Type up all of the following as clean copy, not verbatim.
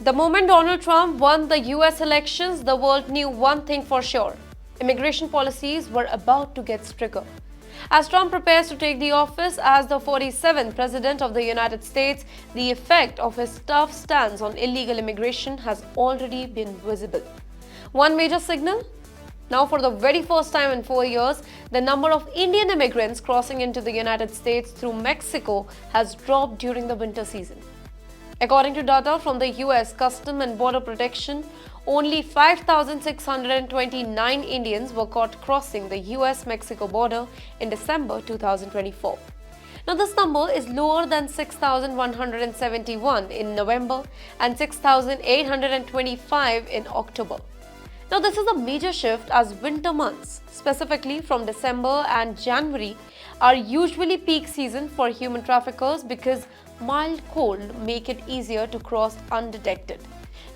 The moment Donald Trump won the US elections, the world knew one thing for sure. Immigration policies were about to get stricter. As Trump prepares to take the office as the 47th President of the United States, the effect of his tough stance on illegal immigration has already been visible. One major signal? Now, for the very first time in 4 years, the number of Indian immigrants crossing into the United States through Mexico has dropped during the winter season. According to data from the US Custom and Border Protection, only 5,629 Indians were caught crossing the US-Mexico border in December 2024. Now, this number is lower than 6,171 in November and 6,825 in October. Now, this is a major shift as winter months, specifically from December and January, are usually peak season for human traffickers because mild cold make it easier to cross undetected.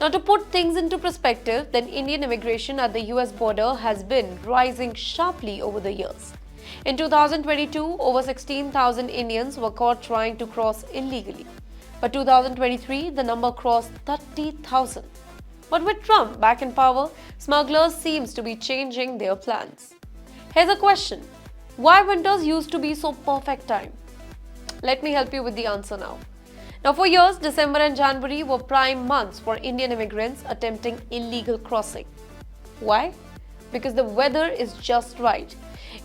Now, to put things into perspective, then Indian immigration at the US border has been rising sharply over the years. In 2022, over 16,000 Indians were caught trying to cross illegally. By 2023, the number crossed 30,000. But with Trump back in power, smugglers seems to be changing their plans. Here's a question. Why winters used to be so perfect time? Let me help you with the answer now. Now, for years, December and January were prime months for Indian immigrants attempting illegal crossing. Why? Because the weather is just right.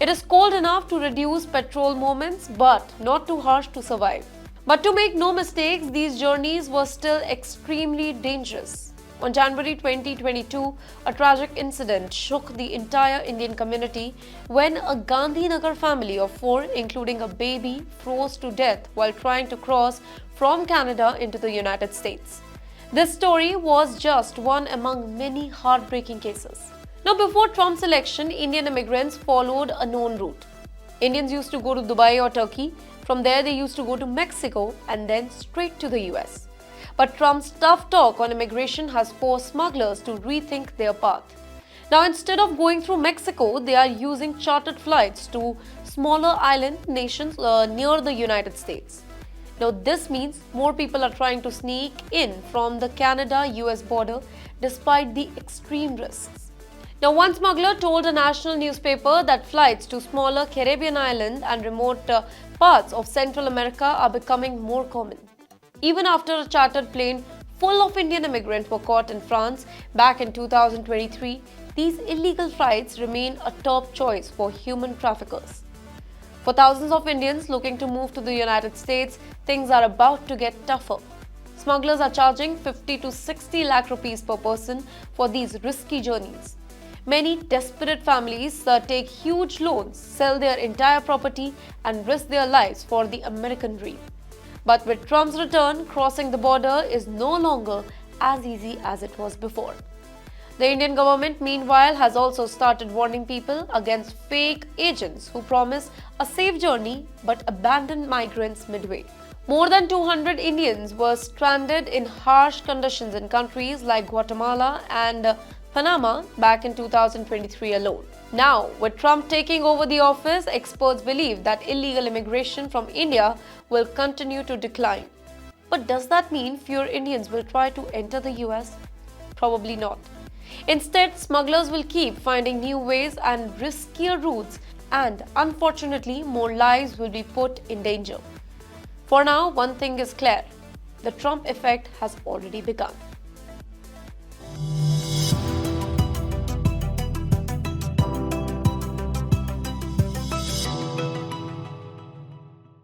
It is cold enough to reduce petrol movements, but not too harsh to survive. But to make no mistakes, these journeys were still extremely dangerous. On January 2022, a tragic incident shook the entire Indian community when a Gandhinagar family of 4, including a baby, froze to death while trying to cross from Canada into the United States. This story was just one among many heartbreaking cases. Now, before Trump's election, Indian immigrants followed a known route. Indians used to go to Dubai or Turkey. From there, they used to go to Mexico and then straight to the US. But Trump's tough talk on immigration has forced smugglers to rethink their path. Now, instead of going through Mexico, they are using chartered flights to smaller island nations near the United States. Now, this means more people are trying to sneak in from the Canada-US border despite the extreme risks. Now, one smuggler told a national newspaper that flights to smaller Caribbean islands and remote parts of Central America are becoming more common. Even after a chartered plane full of Indian immigrants were caught in France back in 2023, these illegal flights remain a top choice for human traffickers. For thousands of Indians looking to move to the United States, things are about to get tougher. Smugglers are charging 50 to 60 lakh rupees per person for these risky journeys. Many desperate families take huge loans, sell their entire property, and risk their lives for the American dream. But with Trump's return, crossing the border is no longer as easy as it was before. The Indian government, meanwhile, has also started warning people against fake agents who promise a safe journey but abandon migrants midway. More than 200 Indians were stranded in harsh conditions in countries like Guatemala and Panama back in 2023 alone. Now, with Trump taking over the office, experts believe that illegal immigration from India will continue to decline. But does that mean fewer Indians will try to enter the US? Probably not. Instead, smugglers will keep finding new ways and riskier routes, and unfortunately, more lives will be put in danger. For now, one thing is clear: the Trump effect has already begun.